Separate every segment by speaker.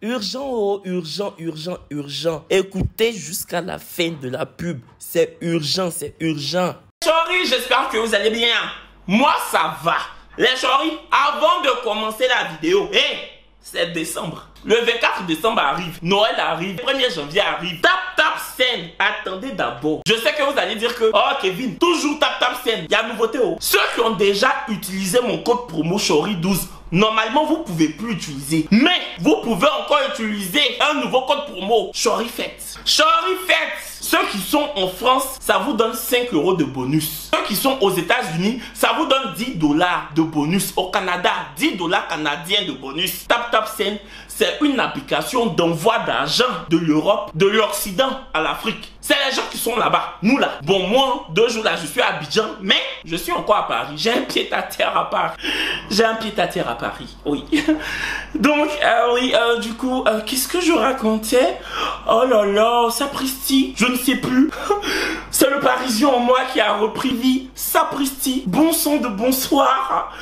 Speaker 1: Urgent, oh, urgent, urgent, urgent. Écoutez jusqu'à la fin de la pub. C'est urgent, c'est urgent.
Speaker 2: Chérie, j'espère que vous allez bien. Moi, ça va. Les chéris, avant de commencer la vidéo, c'est décembre. Le 24 décembre arrive, Noël arrive, le 1er janvier arrive. Tap Send. Attendez d'abord. Je sais que vous allez dire que, oh Kevin, toujours Tap Send. Il y a nouveauté. Oh. Ceux qui ont déjà utilisé mon code promo Chori12, normalement vous pouvez plus utiliser. Mais vous pouvez encore utiliser un nouveau code promo Chorifête. Chorifête. Ceux qui sont en France, ça vous donne 5 € de bonus. Ceux qui sont aux États-Unis, ça vous donne 10 $ de bonus. Au Canada, 10 $ canadiens de bonus. Tap Send, c'est une application d'envoi d'argent de l'Europe, de l'Occident à l'Afrique. C'est les gens qui sont là-bas. Nous là. Bon, moi, 2 jours là, je suis à Abidjan, mais je suis encore à Paris. J'ai un pied à terre à Paris. J'ai un pied à terre à Paris. Oui. Donc, du coup, qu'est-ce que je racontais? Oh là là, sapristi. Je ne sais plus. C'est le Parisien en moi qui a repris vie. Sapristi. Bon son de bonsoir.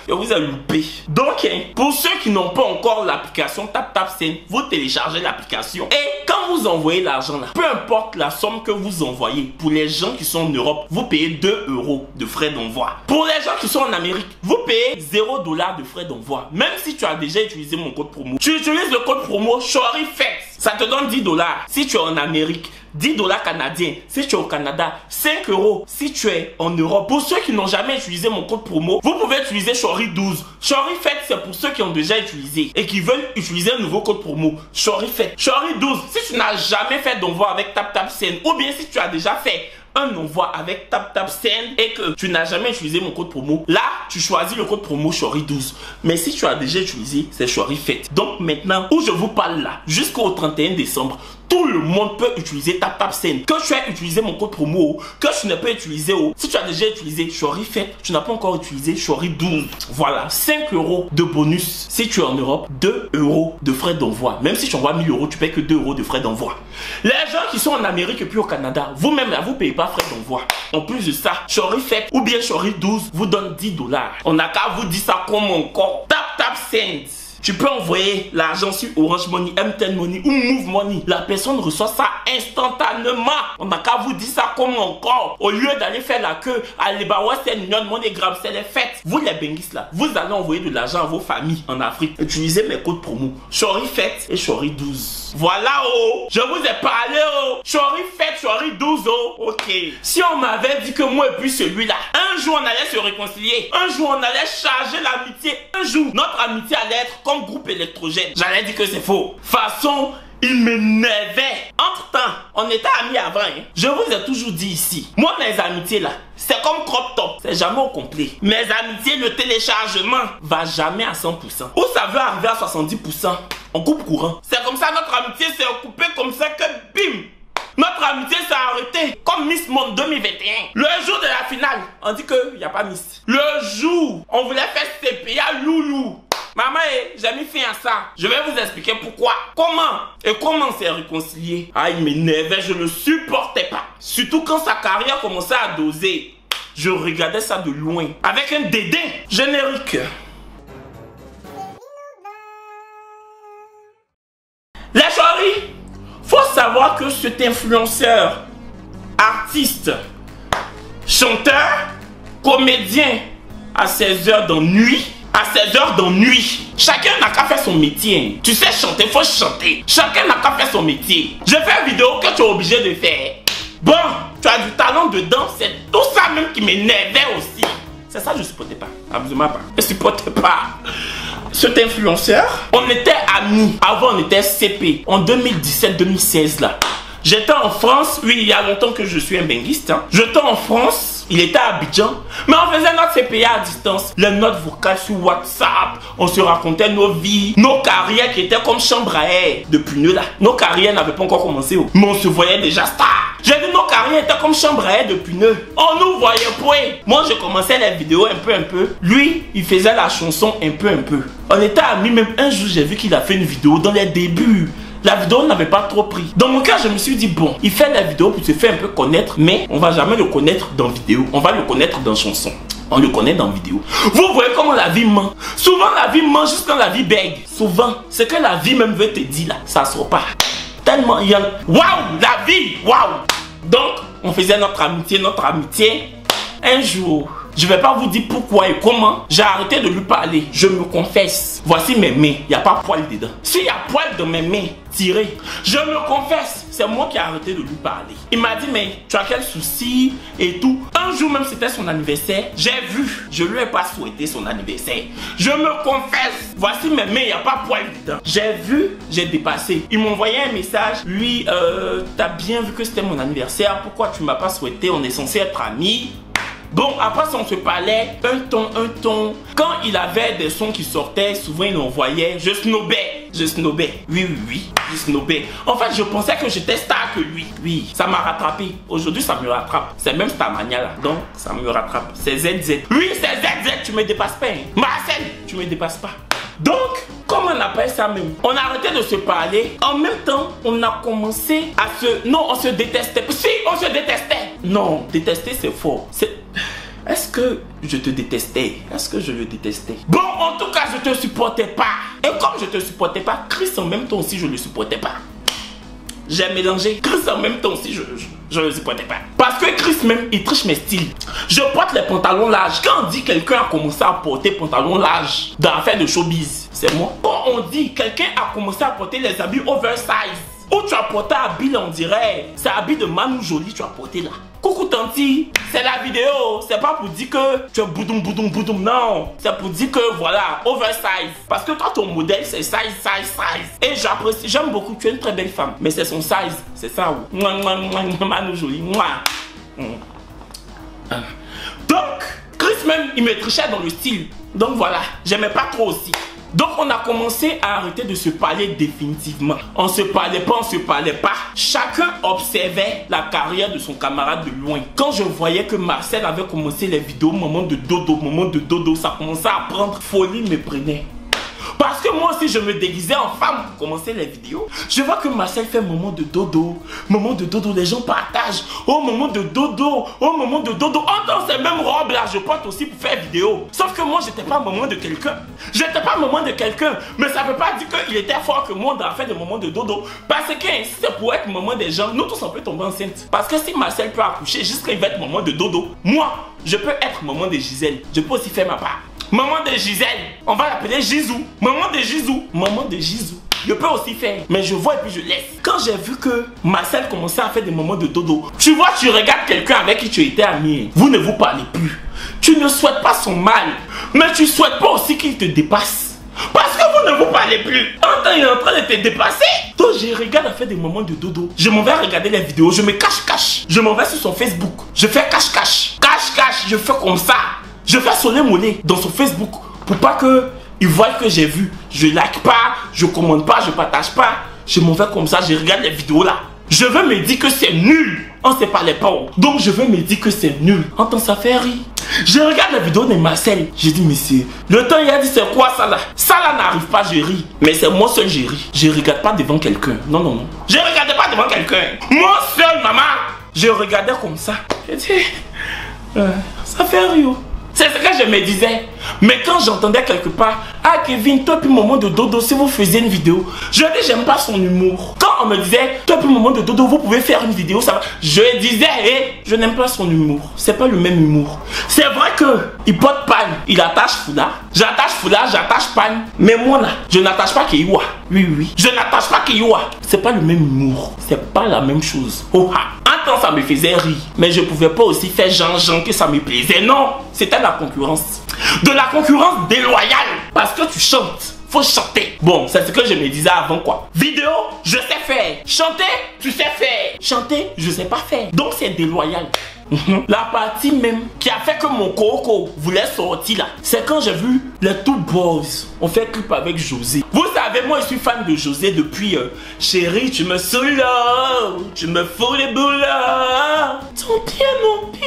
Speaker 2: Et vous avez loupé. Donc, pour ceux qui n'ont pas encore l'application Tap Send, vous téléchargez l'application. Et quand vous envoyez l'argent là, peu importe la somme que vous envoyez, pour les gens qui sont en Europe, vous payez 2 € de frais d'envoi. Pour les gens qui sont en Amérique, vous payez 0 $ de frais d'envoi. Même si tu as déjà utilisé mon code promo. Tu utilises le code promo Chorifête. Ça te donne 10 $. Si tu es en Amérique, 10 $ canadiens. Si tu es au Canada, 5 € si tu es en Europe. Pour ceux qui n'ont jamais utilisé mon code promo, vous pouvez utiliser Chori12. Chorifête, c'est pour ceux qui ont déjà utilisé et qui veulent utiliser un nouveau code promo. Chorifête. Chori12, si tu n'as jamais fait d'envoi avec Tap Send, ou bien si tu as déjà fait un envoi avec Tap Send et que tu n'as jamais utilisé mon code promo, là, tu choisis le code promo Chori12. Mais si tu as déjà utilisé, c'est Chorifête. Donc maintenant, où je vous parle là, jusqu'au 31 décembre, tout le monde peut utiliser Tap Send. Que tu aies utilisé mon code promo, que tu ne peux utiliser, si tu as déjà utilisé Chorifête, tu n'as pas encore utilisé Chori12. Voilà, 5 € de bonus. Si tu es en Europe, 2 € de frais d'envoi. Même si tu envoies 1000 €, tu payes que 2 € de frais d'envoi. Les gens qui sont en Amérique et puis au Canada, vous-même là, vous ne payez pas frais d'envoi. En plus de ça, Chorifête ou bien Chori12 vous donne 10 $. On n'a qu'à vous dire ça comme encore. Tap Send. Tu peux envoyer l'argent sur Orange Money, M10 Money ou Move Money. La personne reçoit ça instantanément. On n'a qu'à vous dire ça comme encore. Au lieu d'aller faire la queue à Alibaba, Western Union, MoneyGram, c'est les fêtes. Vous les benguistes là, vous allez envoyer de l'argent à vos familles en Afrique. Utilisez mes codes promo. Chorifête et Chori12. Voilà je vous ai parlé Chorifête, Chori12 ok. Si on m'avait dit que moi et puis celui-là, un jour on allait se réconcilier, un jour on allait charger l'amitié, un jour notre amitié allait être comme groupe électrogène, j'allais dire que c'est faux. Façon, il m'énervait. Entre-temps, on était amis avant. Je vous ai toujours dit ici, moi mes amitiés là, c'est comme crop top, c'est jamais au complet. Mes amitiés, le téléchargement va jamais à 100%. Ou ça veut arriver à 70%, on coupe courant. C'est comme ça notre amitié s'est coupée comme ça que bim. Notre amitié s'est arrêtée comme Miss Monde 2021. Le jour de la finale, on dit qu'il n'y a pas Miss. Le jour, on voulait faire CPA Loulou. Maman, j'ai mis fin à ça. Je vais vous expliquer pourquoi. Comment? Et comment on s'est réconcilié? Ah, il m'énervait, je ne le supportais pas. Surtout quand sa carrière commençait à doser. Je regardais ça de loin. Avec un dédain générique. Les chéris, faut savoir que cet influenceur, artiste, chanteur, comédien, à 16 heures d'ennui, chacun n'a qu'à faire son métier. Tu sais chanter, faut chanter. Chacun n'a qu'à faire son métier. Je fais une vidéo que tu es obligé de faire. Bon, tu as du talent dedans, c'est tout ça même qui m'énervait aussi. C'est ça que je supportais pas. Absolument pas. Je supportais pas. Cet influenceur, on était amis. Avant, on était CP. En 2017-2016 là. J'étais en France. Oui, il y a longtemps que je suis un benguiste. J'étais en France. Il était à Abidjan. Mais on faisait notre CPA à distance. Les notes vocales sur WhatsApp. On se racontait nos vies. Nos carrières qui étaient comme chambre à air. Depuis nous là. Nos carrières n'avaient pas encore commencé. Mais on se voyait déjà star. J'ai dit nos carrières étaient comme chambre à air depuis nous. On nous voyait point. Moi je commençais les vidéos un peu. Lui il faisait la chanson un peu. On était amis. Même un jour j'ai vu qu'il a fait une vidéo dans les débuts. La vidéo n'avait pas trop pris. Dans mon cas, je me suis dit, bon, il fait la vidéo pour se faire un peu connaître, mais on va jamais le connaître dans vidéo. On va le connaître dans chanson. On le connaît dans la vidéo. Vous voyez comment la vie ment. Souvent la vie ment juste quand la vie bègue. Souvent, ce que la vie même veut te dire là, ça sort pas. Tellement il y a... Waouh, la vie, waouh. Donc, on faisait notre amitié. Un jour, je vais pas vous dire pourquoi et comment, j'ai arrêté de lui parler. Je me confesse. Voici mes mains, il n'y a pas poil dedans. S'il y a poil dans mes mains, tiré. Je me confesse, c'est moi qui ai arrêté de lui parler. Il m'a dit, mais tu as quel souci et tout. Un jour même, c'était son anniversaire. J'ai vu, je lui ai pas souhaité son anniversaire. Je me confesse, voici mes mains, il n'y a pas poil dedans. J'ai vu, j'ai dépassé. Il m'a envoyé un message. Lui, t'as bien vu que c'était mon anniversaire. Pourquoi tu m'as pas souhaité? On est censé être amis. Bon, après on se parlait, un ton. Quand il avait des sons qui sortaient, souvent il envoyait, je snobais. Oui, je snobais. En fait, je pensais que j'étais star que lui. Oui, ça m'a rattrapé. Aujourd'hui, ça me rattrape. C'est même Starmania là, donc ça me rattrape. C'est ZZ. Oui, c'est ZZ, tu me dépasses pas. Hein. Marcel, tu me dépasses pas. Donc, comment on appelle ça même? On a arrêté de se parler. En même temps, on a commencé à se... Non, on se détestait. Si, on se détestait. Non, détester, c'est fort. Est-ce que je te détestais? Est-ce que je le détestais? Bon, en tout cas, je te supportais pas. Et comme je te supportais pas, Chris en même temps aussi, je le supportais pas. J'ai mélangé. Chris en même temps aussi, je le supportais pas. Parce que Chris même, il triche mes styles. Je porte les pantalons larges. Quand on dit quelqu'un a commencé à porter pantalons larges dans l'affaire de showbiz, c'est moi. Quand on dit quelqu'un a commencé à porter les habits oversize, ou tu as porté habit, on dirait, c'est habit de Manu Jolie, tu as porté là. Coucou Tanti, c'est la vidéo, c'est pas pour dire que tu es boudoum, non. C'est pour dire que voilà, oversize. Parce que toi, ton modèle, c'est size. Et j'apprécie, j'aime beaucoup, tu es une très belle femme. Mais c'est son size, c'est ça où. Manu Jolie, Donc, Chris même, il me trichait dans le style. Donc voilà, j'aimais pas trop aussi. Donc on a commencé à arrêter de se parler définitivement. On se parlait pas. Chacun observait la carrière de son camarade de loin. Quand je voyais que Marcel avait commencé les vidéos moment de dodo, ça commençait à prendre, folie me prenait. Parce que moi aussi je me déguisais en femme pour commencer les vidéos. Je vois que Marcel fait moment de dodo, les gens partagent. Oh moment de dodo, oh dans ces mêmes robes là, je porte aussi pour faire vidéo. Sauf que moi j'étais pas moment de quelqu'un. Mais ça veut pas dire qu'il était fort que moi dans la fait de moment de dodo. Parce que si c'est pour être moment des gens, nous tous on peut tomber enceinte. Parce que si Marcel peut accoucher jusqu'à il va être moment de dodo, moi je peux être moment de Gisèle. Je peux aussi faire ma part. Maman de Gisèle, on va l'appeler Gisou. Maman de Gisou. Je peux aussi faire, mais je vois et puis je laisse. Quand j'ai vu que Marcel commençait à faire des moments de dodo, tu vois, tu regardes quelqu'un avec qui tu étais ami, vous ne vous parlez plus. Tu ne souhaites pas son mal, mais tu ne souhaites pas aussi qu'il te dépasse. Parce que vous ne vous parlez plus. Un temps, il est en train de te dépasser. Donc, je regarde à faire des moments de dodo. Je m'en vais regarder les vidéos, je me cache. Je m'en vais sur son Facebook. Je fais cache. Je fais comme ça. Je fais sonner mollet dans son Facebook pour pas que il voit que j'ai vu. Je like pas, je commente pas, je partage pas. Je m'en vais comme ça, je regarde les vidéos là. Je veux me dire que c'est nul. On se parlait pas. Donc je veux me dire que c'est nul. Entends, ça fait rire. Je regarde la vidéo de Marcel. J'ai dit, monsieur, le temps il a dit c'est quoi ça là? Ça là n'arrive pas, je ris. Mais c'est moi seul, je ris. Je regarde pas devant quelqu'un. Non. Je regardais pas devant quelqu'un. Moi seul, maman. Je regardais comme ça. J'ai dit, ça fait rire. C'est ce que je me disais. Mais quand j'entendais quelque part, ah Kevin, toi puis moment de dodo, si vous faisiez une vidéo, je dis j'aime pas son humour. Quand on me disait, toi puis moment de dodo, vous pouvez faire une vidéo, ça va. Je disais, je n'aime pas son humour. C'est pas le même humour. C'est vrai que il porte panne, il attache foulard. J'attache panne. Mais moi là, je n'attache pas Keiwa. Oui. Je n'attache pas Keiwa. C'est pas le même humour. C'est pas la même chose. Oh ha. Un temps ça me faisait rire. Mais je pouvais pas aussi faire genre que ça me plaisait. Non, c'était la concurrence. De la concurrence déloyale. Parce que tu chantes. Faut chanter. Bon, c'est ce que je me disais avant quoi. Vidéo, je sais faire. Chanter, tu sais faire. Chanter, je sais pas faire. Donc c'est déloyal. La partie même qui a fait que mon coco voulait sortir là, c'est quand j'ai vu les Two Boys. On fait clip avec José. Vous savez, moi je suis fan de José depuis Chérie, tu me saoules, tu me fous les boules. Ton pied, mon pied.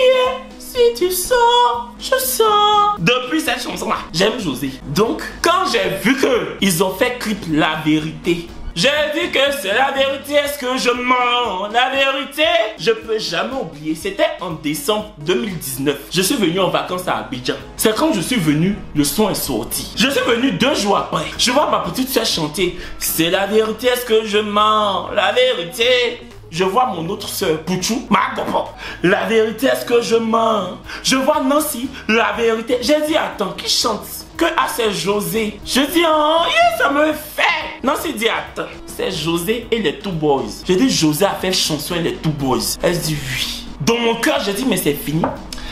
Speaker 2: Si tu sors, je sors. Depuis cette chanson-là, j'aime José. Donc, quand j'ai vu que ils ont fait clip La Vérité, J'ai dit que c'est la vérité, est-ce que je mens? La vérité, je peux jamais oublier. C'était en décembre 2019. Je suis venu en vacances à Abidjan. C'est quand je suis venu, le son est sorti. Je suis venu 2 jours après. Je vois ma petite soeur chanter. C'est la vérité, est-ce que je mens? La vérité. Je vois mon autre soeur, Pouchou, ma gopo. La vérité, est-ce que je mens? Je vois Nancy, la vérité. J'ai dit, attends, qui chante? Que c'est José. Je dis, oh, yeah, ça me fait. Nancy dit, attends, c'est José et les Two Boys. J'ai dit, José a fait chanson et les Two Boys. Elle dit, oui. Dans mon cœur, j'ai dit, mais c'est fini.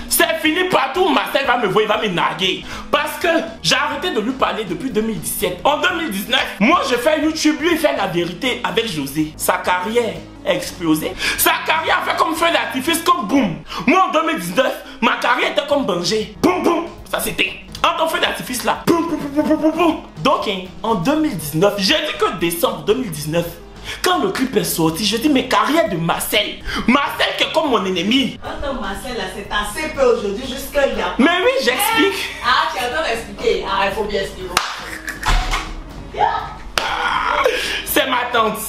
Speaker 2: C'est fini partout, Marcel va me voir, il va me narguer. Parce que j'ai arrêté de lui parler depuis 2017. En 2019, moi je fais YouTube, lui il fait la vérité avec José. Sa carrière a explosé. Sa carrière a fait comme feu d'artifice, comme boum. Moi en 2019, ma carrière était comme Banger. Boum boum, ça c'était. En ton feu d'artifice là, boum boum boum boum boum boum. Donc en 2019, j'ai dit que décembre 2019. Quand le clip est sorti, je dis, mais carrière de Marcel. Marcel qui est comme mon ennemi.
Speaker 3: Attends, Marcel, là, c'est assez peu aujourd'hui, jusqu'à il y a...
Speaker 2: Mais oui, j'explique.
Speaker 3: Ah, tu as besoin d'expliquer. Ah, il faut bien expliquer.
Speaker 2: C'est ma tante.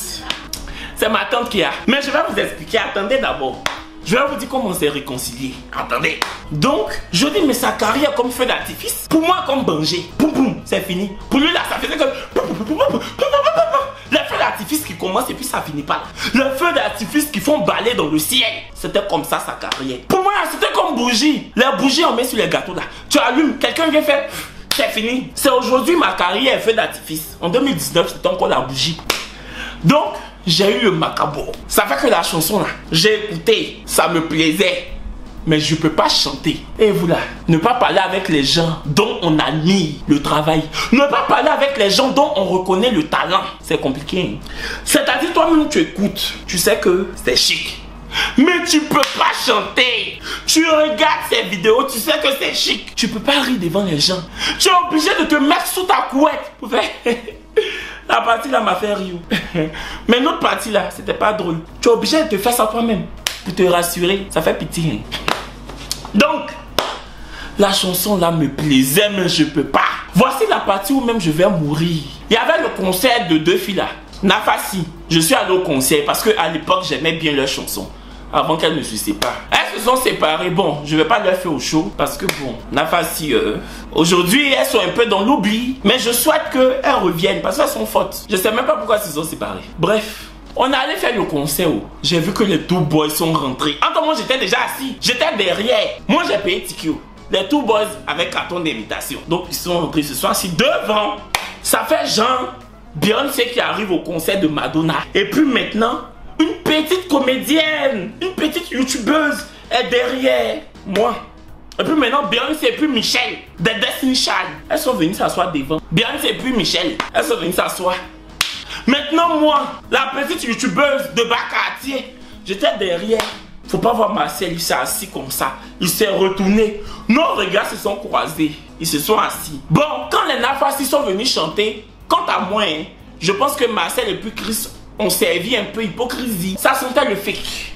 Speaker 2: C'est ma tante qui a. Mais je vais vous expliquer. Attendez d'abord. Je vais vous dire comment on s'est réconcilié. Attendez. Donc, je dis, mais sa carrière comme feu d'artifice. Pour moi, comme Banger. Boum boum, c'est fini. Pour lui, là, ça faisait comme... Les feux d'artifice qui commencent et puis ça finit pas là. Les feux d'artifice qui font balayer dans le ciel. C'était comme ça sa carrière. Pour moi, c'était comme bougie. Les bougies, on met sur les gâteaux là. Tu allumes, quelqu'un vient faire... C'est fini. C'est aujourd'hui ma carrière feu d'artifice. En 2019, c'était encore la bougie. Donc, j'ai eu le macabre. Ça fait que la chanson là, j'ai écouté, ça me plaisait. Mais je peux pas chanter. Et vous là, ne pas parler avec les gens dont on admire le travail. Ne pas parler avec les gens dont on reconnaît le talent. C'est compliqué. Hein? C'est-à-dire toi-même tu écoutes, tu sais que c'est chic. Mais tu peux pas chanter. Tu regardes ces vidéos, tu sais que c'est chic. Tu peux pas rire devant les gens. Tu es obligé de te mettre sous ta couette pour faire... La partie là m'a fait rire. Mais l'autre partie là, c'était pas drôle. Tu es obligé de te faire ça toi-même. Pour te rassurer, ça fait pitié. Donc, la chanson là me plaisait, mais je peux pas. Voici la partie où même je vais mourir. Il y avait le concert de 2 filles là. Nafassi, je suis allé au concert parce que à l'époque j'aimais bien leurs chansons. Avant qu'elles ne se séparent. Elles se sont séparées. Bon, je vais pas leur faire au show parce que bon, Nafassi, aujourd'hui elles sont un peu dans l'oubli. Mais je souhaite qu'elles reviennent parce qu'elles sont fortes. Je sais même pas pourquoi elles se sont séparées. Bref. On est allé faire le concert. J'ai vu que les Two Boys sont rentrés. En moi j'étais déjà assis. J'étais derrière. Moi j'ai payé ticket. Les Two Boys avec carton d'invitation. Donc ils sont rentrés. Ils se sont assis devant. Ça fait genre Beyoncé qui arrive au concert de Madonna. Et puis maintenant, une petite comédienne, une petite youtubeuse est derrière moi. Et puis maintenant Beyoncé et puis Michel de Destiny Child. Elles sont venues s'asseoir devant. Beyoncé et puis Michel. Elles sont venues s'asseoir. Maintenant moi, la petite youtubeuse de Bas-Quartier, j'étais derrière. Faut pas voir Marcel, il s'est assis comme ça. Il s'est retourné. Nos regards se sont croisés. Ils se sont assis. Bon, quand les Nafassi sont venus chanter, quant à moi, hein, je pense que Marcel et puis Chris ont servi un peu hypocrisie. Ça sentait le fake.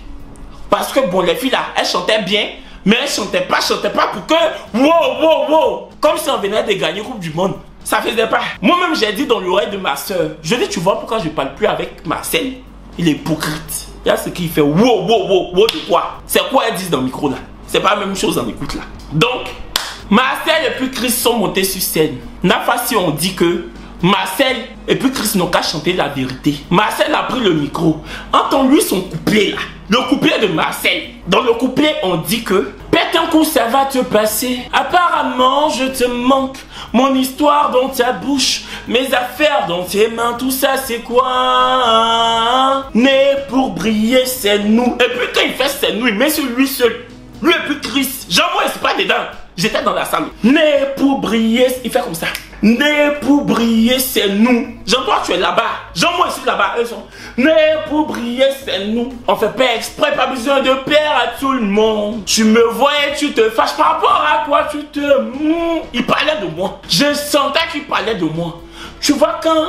Speaker 2: Parce que bon, les filles là, elles chantaient bien, mais elles chantaient pas pour que... Wow. Comme si on venait de gagner Coupe du Monde. Ça faisait pas. Moi-même, j'ai dit dans l'oreille de ma soeur, je dis, tu vois pourquoi je parle plus avec Marcel? Il est hypocrite. Il y a ce qu'il fait. Wow de quoi? C'est quoi elles disent dans le micro là? C'est pas la même chose en écoute là. Donc, Marcel et puis Chris sont montés sur scène. Nafassi on dit que Marcel et puis Chris n'ont qu'à chanter la vérité. Marcel a pris le micro. Entends-lui son couplet là. Le couplet de Marcel. Dans le couplet, on dit que pète un coup, ça va te passer. Apparemment, je te manque. Mon histoire dans ta bouche, mes affaires dans tes mains, tout ça c'est quoi? Né pour briller, c'est nous. Et puis quand il fait c'est nous, il met sur lui seul. Lui et puis Chris. Jean-moi, c'est pas dedans. J'étais dans la salle. Né pour briller, il fait comme ça. Né pour briller, c'est nous. Jean-toi, tu es là-bas. Jean-moi, ici là-bas. Eux sont. Né pour briller, c'est nous. On fait pas exprès, pas besoin de plaire à tout le monde. Tu me vois et tu te fâches par rapport à quoi tu te... Il parlait de moi. Je sentais qu'il parlait de moi. Tu vois quand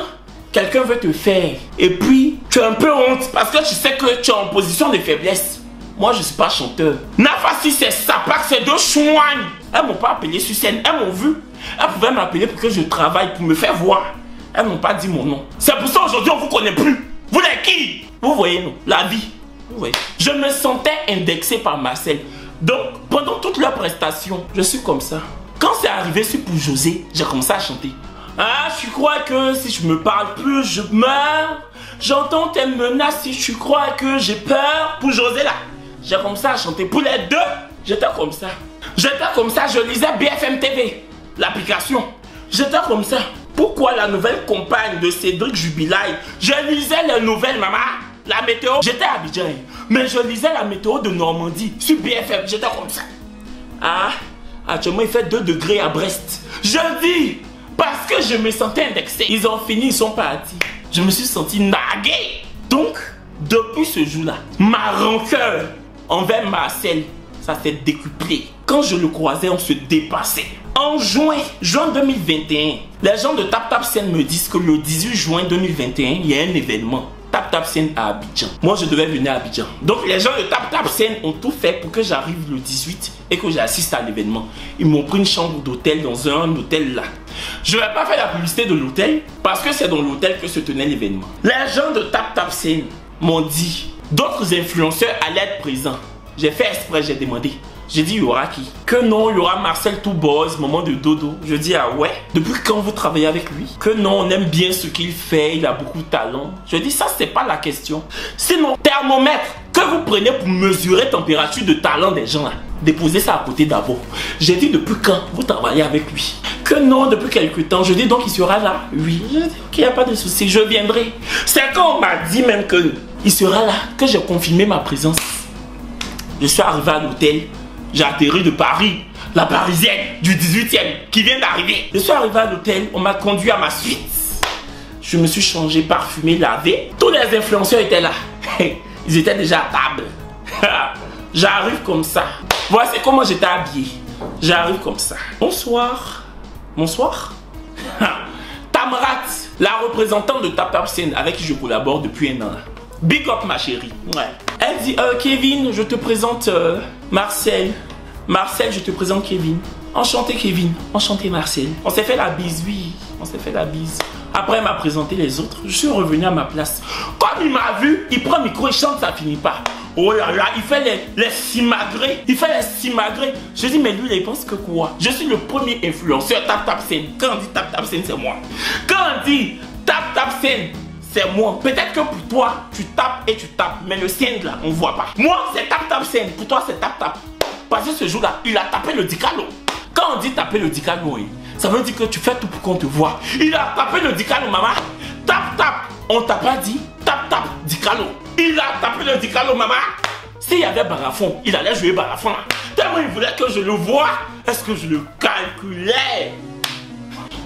Speaker 2: quelqu'un veut te faire et puis tu as un peu honte parce que tu sais que tu es en position de faiblesse. Moi, je suis pas chanteur. Nafassi, c'est Sapak, c'est 2 chouagnes. Elles m'ont pas appelé sur scène, elles m'ont vu. Elles pouvaient m'appeler pour que je travaille, pour me faire voir. Elles n'ont pas dit mon nom. C'est pour ça aujourd'hui on vous connaît plus. Vous êtes qui? Vous voyez non, la vie. Vous voyez. Je me sentais indexé par Marcel. Donc pendant toute leur prestation, je suis comme ça. Quand c'est arrivé sur pour José, j'ai commencé à chanter. Ah, tu crois que si je me parle plus, je meurs? J'entends tes menaces si tu crois que j'ai peur. Pour José là, j'ai commencé à chanter. Pour les deux, j'étais comme ça. J'étais comme ça, je lisais BFM TV, l'application. J'étais comme ça. Pourquoi la nouvelle compagne de Cédric Jubilaï? Je lisais les nouvelles, maman. La météo, j'étais à Abidjan. Mais je lisais la météo de Normandie sur BFM. J'étais comme ça. Ah, actuellement il fait 2 degrés à Brest. Je dis, parce que je me sentais indexé. Ils ont fini, ils sont partis. Je me suis senti nagué. Donc, depuis ce jour-là, ma rancœur envers Marcel, ça s'est décuplé. Quand je le croisais, on se dépassait. En juin 2021, les gens de Tap Tap Scène me disent que le 18 juin 2021, il y a un événement. Tap Tap Scène à Abidjan. Moi, je devais venir à Abidjan. Donc, les gens de Tap Tap Scène ont tout fait pour que j'arrive le 18 et que j'assiste à l'événement. Ils m'ont pris une chambre d'hôtel dans un hôtel là. Je ne vais pas faire la publicité de l'hôtel parce que c'est dans l'hôtel que se tenait l'événement. Les gens de Tap Tap Scène m'ont dit d'autres influenceurs allaient être présents. J'ai fait exprès, j'ai demandé. J'ai dit, il y aura qui? Que non, il y aura Marcel Toubose, maman de Dodo. Je dis, ah ouais? Depuis quand vous travaillez avec lui? Que non, on aime bien ce qu'il fait, il a beaucoup de talent. Je dis, ça, c'est pas la question. Sinon, thermomètre que vous prenez pour mesurer température de talent des gens là, déposez ça à côté d'abord. J'ai dit, depuis quand vous travaillez avec lui? Que non, depuis quelques temps. Je dis, donc il sera là? Oui. Je dis, ok, il n'y a pas de souci, je viendrai. C'est quand on m'a dit même que il sera là que j'ai confirmé ma présence. Je suis arrivé à l'hôtel. J'ai atterri de Paris, la parisienne du 18e qui vient d'arriver. Je suis arrivé à l'hôtel, on m'a conduit à ma suite. Je me suis changé, parfumé, lavé. Tous les influenceurs étaient là. Ils étaient déjà à table. J'arrive comme ça. Voici comment j'étais habillé. J'arrive comme ça. Bonsoir. Bonsoir. Tamrat, la représentante de Tap Tap Scène avec qui je collabore depuis un an. Big up ma chérie. Ouais. Elle dit Kevin, je te présente Marcel. Marcel, je te présente Kevin. Enchanté Kevin. Enchanté Marcel. On s'est fait la bise, oui. On s'est fait la bise. Après, elle m'a présenté les autres. Je suis revenu à ma place. Comme il m'a vu, il prend le micro, il chante, ça finit pas. Oh là là, il fait les simagrées. Il fait les simagrées. Je dis, mais lui, il pense que quoi? Je suis le premier influenceur Tap Tap Scène. Quand on dit Tap Tap Scène, c'est moi. Quand on dit Tap Tap Scène, c'est moi. Peut-être que pour toi, tu tapes et tu tapes. Mais le scène là, on voit pas. Moi, c'est Tap Tap Scène. Pour toi, c'est Tap Tap. Parce que ce jour-là, il a tapé le Dicalo. Quand on dit taper le Dicalo, ça veut dire que tu fais tout pour qu'on te voit. Il a tapé le Dicalo, maman. Tap, tap. On t'a pas dit tap, tap, Dicalo. Il a tapé le Dicalo, maman. S'il y avait Barafon, il allait jouer Barafon là. Tellement il voulait que je le voie. Est-ce que je le calculais?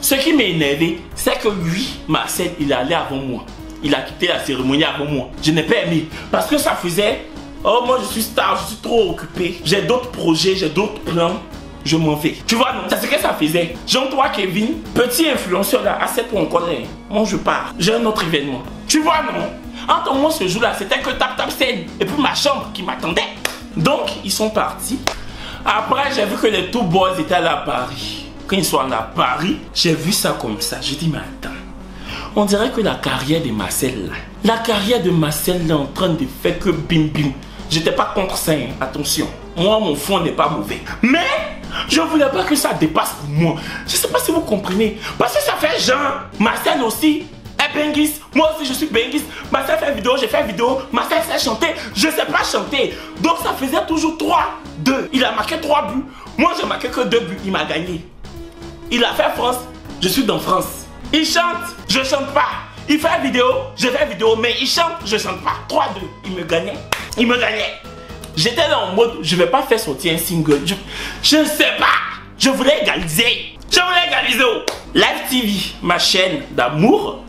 Speaker 2: Ce qui m'a énervé, c'est que lui, Marcel, il est allé avant moi. Il a quitté la cérémonie avant moi. Je n'ai pas aimé. Parce que ça faisait... Oh, moi je suis star, je suis trop occupé. J'ai d'autres projets, j'ai d'autres plans. Je m'en vais. Tu vois, non? C'est ce que ça faisait. Jean-toi, Kevin, petit influenceur là, à 7 mois on connaît. Moi je pars. J'ai un autre événement. Tu vois, non? Entre moi ce jour-là, c'était que Tap Tap Scène. Et puis ma chambre qui m'attendait. Donc, ils sont partis. Après, j'ai vu que les Two Boys étaient là à Paris. Quand ils sont allés à Paris, j'ai vu ça comme ça. J'ai dit, mais attends. On dirait que la carrière de Marcel là, la carrière de Marcel là, est en train de faire que bim bim. J'étais pas contre ça, hein. Attention. Moi, mon fond n'est pas mauvais. Mais, je voulais pas que ça dépasse pour moi. Je sais pas si vous comprenez. Parce que ça fait genre, Marcel aussi est Bengis. Moi aussi, je suis Bengis. Marcel fait vidéo, j'ai fait vidéo. Marcel sait chanter, je sais pas chanter. Donc, ça faisait toujours 3-2. Il a marqué 3 buts. Moi, j'ai marqué que 2 buts. Il m'a gagné. Il a fait France, je suis dans France. Il chante, je chante pas. Il fait vidéo, je fais vidéo, mais il chante, je chante pas. 3-2, il me gagnait. Il me gagnait. J'étais là en mode, je vais pas faire sortir un single. Je ne sais pas. Je voulais égaliser. Je voulais égaliser. Live TV, ma chaîne d'amour,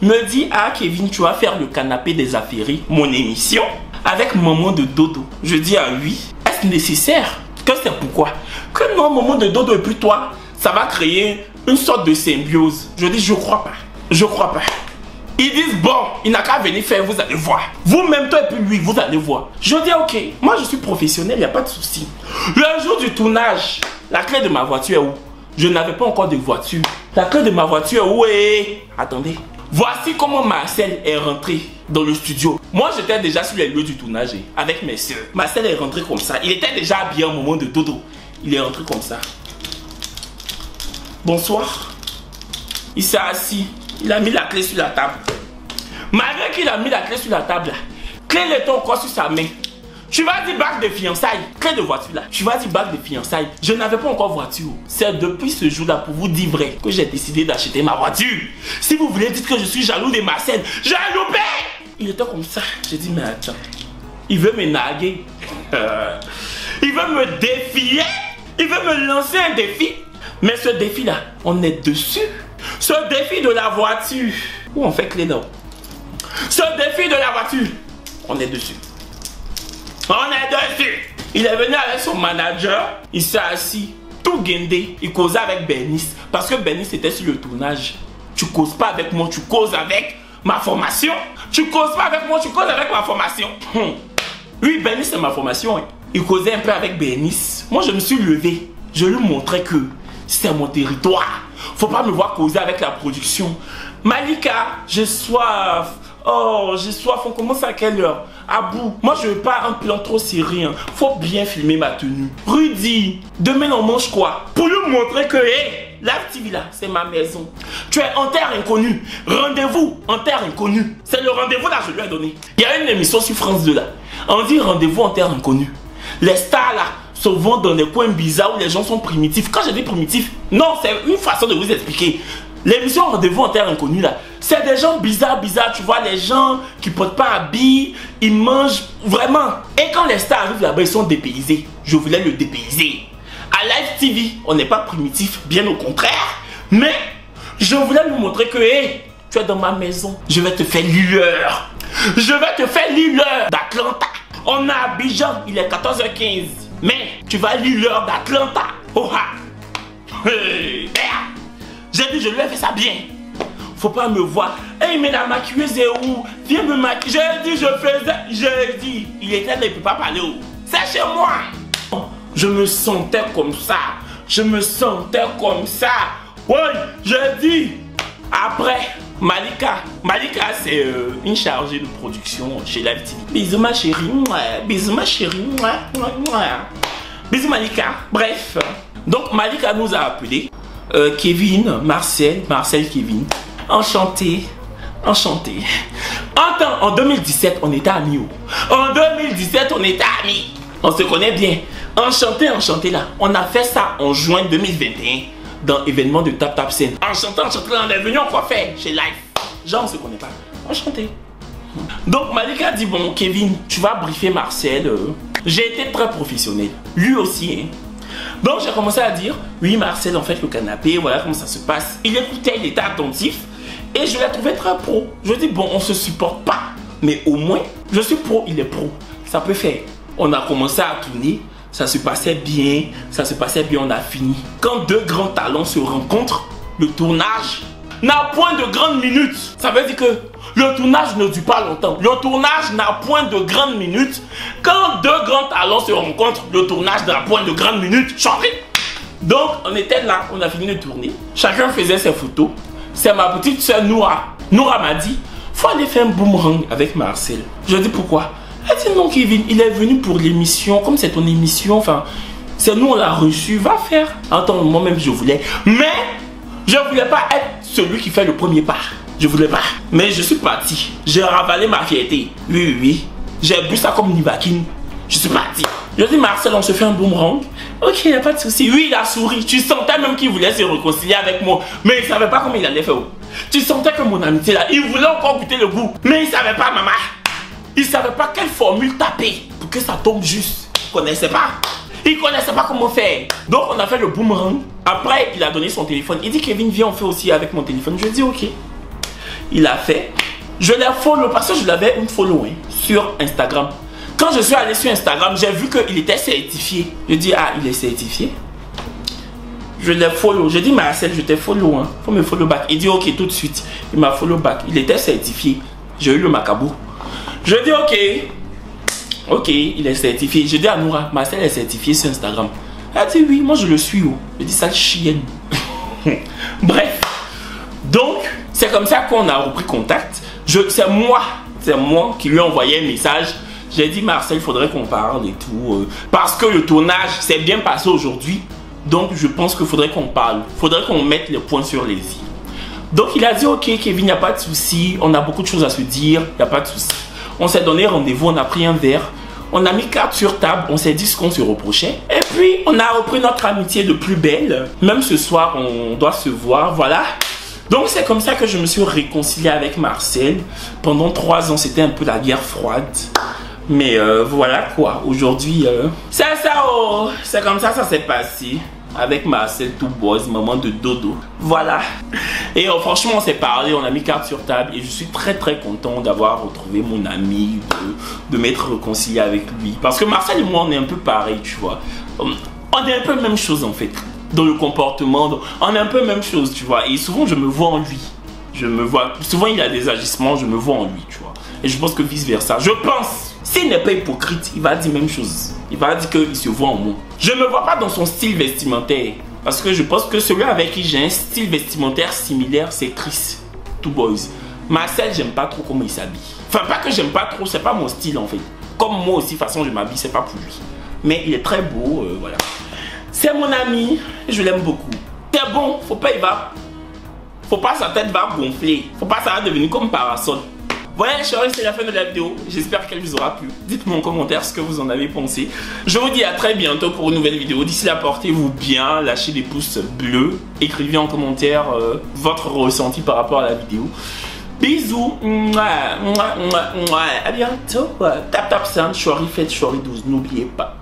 Speaker 2: me dit, ah Kevin, tu vas faire le canapé des affairés, mon émission, avec maman de Dodo. Je dis, ah oui. Est-ce nécessaire? Que c'est pourquoi? Que non, maman de Dodo et puis toi, ça va créer une sorte de symbiose. Je dis, je crois pas. Je crois pas. Ils disent, bon, il n'a qu'à venir faire, vous allez voir. Vous-même, toi et puis lui, vous allez voir. Je dis, ok, moi je suis professionnel, il n'y a pas de souci. Le jour du tournage, la clé de ma voiture est où? Je n'avais pas encore de voiture. La clé de ma voiture, oui. Attendez. Voici comment Marcel est rentré dans le studio. Moi, j'étais déjà sur les lieux du tournage avec mes soeurs. Marcel est rentré comme ça. Il était déjà habillé au moment de dodo. Il est rentré comme ça. Bonsoir. Il s'est assis. Il a mis la clé sur la table. Malgré qu'il a mis la clé sur la table, là, clé était encore sur sa main. Tu vas dire bague de fiançailles, clé de voiture là. Tu vas dire bague de fiançailles. Je n'avais pas encore voiture. C'est depuis ce jour-là, pour vous dire vrai, que j'ai décidé d'acheter ma voiture. Si vous voulez dire que je suis jaloux de Marcel, j'ai loupé. Il était comme ça. J'ai dit, mais attends, il veut me narguer. Il veut me défier. Il veut me lancer un défi. Mais ce défi-là, on est dessus. Ce défi de la voiture. Où on fait clé là? Ce défi de la voiture, on est dessus. On est dessus. Il est venu avec son manager. Il s'est assis, tout guindé. Il causait avec Bernice. Parce que Bernice était sur le tournage. Tu causes pas avec moi, tu causes avec ma formation. Tu causes pas avec moi, tu causes avec ma formation. Oui, Bernice c'est ma formation. Il causait un peu avec Bernice. Moi je me suis levé. Je lui montrais que c'est mon territoire. Faut pas me voir causer avec la production. Malika, j'ai soif. Oh, j'ai soif. On commence à quelle heure? À bout. Moi, je veux pas un plan trop serré. Hein. Faut bien filmer ma tenue. Rudy, demain on mange quoi? Pour lui montrer que, hé, Live TV là, c'est ma maison. Tu es en terre inconnue. Rendez-vous en terre inconnue. C'est le rendez-vous là, je lui ai donné. Il y a une émission sur France 2 là. On dit rendez-vous en terre inconnue. Les stars là se vont dans des coins bizarres où les gens sont primitifs. Quand je dis primitif, non, c'est une façon de vous expliquer. L'émission Rendez-vous en terre inconnue là, c'est des gens bizarres, tu vois, les gens qui portent pas habits, ils mangent vraiment. Et quand les stars arrivent là-bas, ils sont dépaysés. Je voulais le dépayser. À Live TV, on n'est pas primitif, bien au contraire. Mais je voulais lui montrer que, hé, tu es dans ma maison. Je vais te faire l'heure. Je vais te faire l'heure d'Atlanta. On est à Abidjan, il est 14h15. Mais tu vas lire l'heure d'Atlanta. Oh ha. Hey, j'ai dit, je lui ai fait ça bien. Faut pas me voir. Hey, mais la maquilleuse est où? Viens me maquiller. J'ai dit, je faisais. J'ai dit, il était là, il ne peut pas parler où? C'est chez moi. Je me sentais comme ça. Je me sentais comme ça. Oui, j'ai dit. Après, Malika, c'est une chargée de production chez Live TV. Bisous ma chérie. Bisous ma chérie. Bisous Malika. Bref. Donc Malika nous a appelé. Kevin, Marcel, Kevin. Enchanté. En 2017, on était amis. En 2017, on était amis. On se connaît bien. Enchanté là. On a fait ça en juin 2021 dans l'événement de Tap Tap Scène. Enchanté, on est venu encore faire chez Live. Genre, on se connaît pas. Enchanté. Donc Malika dit, bon Kevin, tu vas briefer Marcel. J'ai été très professionnel. Lui aussi, hein. Donc j'ai commencé à dire, oui Marcel, en fait le canapé, voilà comment ça se passe. Il écoutait, il était attentif et je l'ai trouvé très pro. Je dis, bon, on se supporte pas, mais au moins, je suis pro, il est pro. Ça peut faire. On a commencé à tourner, ça se passait bien, on a fini. Quand deux grands talents se rencontrent, le tournage n'a point de grandes minutes. Ça veut dire que le tournage ne dure pas longtemps. Le tournage n'a point de grandes minutes. Quand deux grands talents se rencontrent, le tournage n'a point de grandes minutes. Changé. Donc, on était là, on a fini de tourner. Chacun faisait ses photos. C'est ma petite soeur Noura. Noura m'a dit, faut aller faire un boomerang avec Marcel. Je dis pourquoi? Elle dit non Kevin, il est venu pour l'émission. Comme c'est ton émission, enfin, c'est nous on l'a reçu. Va faire. Attends, moi-même je voulais. Mais je voulais pas être celui qui fait le premier pas. Je voulais pas. Mais je suis parti. J'ai ravalé ma fierté. Oui. J'ai bu ça comme Nivakin. Je suis parti. Je dis Marcel, on se fait un boomerang. Ok, il n'y a pas de souci. Oui, il a souri. Tu sentais même qu'il voulait se réconcilier avec moi. Mais il ne savait pas comment il allait faire. Tu sentais que mon amitié là, il voulait encore goûter le goût. Mais il ne savait pas, maman. Il ne savait pas quelle formule taper pour que ça tombe juste. Il ne connaissait pas. Il ne connaissait pas comment faire. Donc on a fait le boomerang. Après, il a donné son téléphone. Il dit Kevin, viens, on fait aussi avec mon téléphone. Je dis ok. Il a fait. Je l'ai follow parce que je l'avais une follow sur Instagram. Quand je suis allé sur Instagram, j'ai vu qu'il était certifié. Je dis ah, il est certifié. Je l'ai follow. Je dis Marcel, je t'ai follow. Hein. Faut me follow back. Il dit ok tout de suite. Il m'a follow back. Il était certifié. J'ai eu le macabou. Je dis ok. Ok, il est certifié. Je dis à Noura, Marcel est certifié sur Instagram. Elle dit oui, moi je le suis. Je dis sale chienne. Bref. Donc, c'est comme ça qu'on a repris contact. C'est moi qui lui ai envoyé un message. J'ai dit, Marcel, il faudrait qu'on parle et tout. Parce que le tournage s'est bien passé aujourd'hui. Donc, je pense qu'il faudrait qu'on parle. Il faudrait qu'on mette les points sur les i. Donc, il a dit, ok, Kevin, il n'y a pas de souci. On a beaucoup de choses à se dire. Il n'y a pas de souci. On s'est donné rendez-vous, on a pris un verre. On a mis carte sur table, on s'est dit ce qu'on se reprochait. Et puis, on a repris notre amitié de plus belle. Même ce soir, on doit se voir, voilà. Donc, c'est comme ça que je me suis réconcilié avec Marcel. Pendant 3 ans, c'était un peu la guerre froide. Mais voilà quoi, aujourd'hui, c'est ça, oh, c'est comme ça s'est passé. Avec Marcel tout boss, maman de dodo. Voilà. Et franchement, on s'est parlé, on a mis carte sur table. Et je suis très content d'avoir retrouvé mon ami, de m'être réconcilié avec lui. Parce que Marcel et moi, on est un peu pareil, tu vois. On est un peu même chose en fait. Dans le comportement, on est un peu même chose, tu vois. Et souvent, je me vois en lui. Souvent, il a des agissements, je me vois en lui, tu vois. Et je pense que vice versa. Je pense. S'il n'est pas hypocrite, il va dire même chose. Il va dire qu'il se voit en moi. Je ne me vois pas dans son style vestimentaire. Parce que je pense que celui avec qui j'ai un style vestimentaire similaire, c'est Chris. Two Boys. Marcel, j'aime pas trop comment il s'habille. Enfin, pas que j'aime pas trop, c'est pas mon style en fait. Comme moi aussi, de toute façon, je m'habille, c'est pas pour lui. Mais il est très beau, voilà. C'est mon ami, je l'aime beaucoup. C'est bon, faut pas sa tête va gonfler. Faut pas ça va devenir comme parasol. Voilà les chéris, c'est la fin de la vidéo. J'espère qu'elle vous aura plu. Dites-moi en commentaire ce que vous en avez pensé. Je vous dis à très bientôt pour une nouvelle vidéo. D'ici là, portez-vous bien. Lâchez des pouces bleus. Écrivez en commentaire votre ressenti par rapport à la vidéo. Bisous. À bientôt. Tap tap sound, Chori faites Chori 12. N'oubliez pas.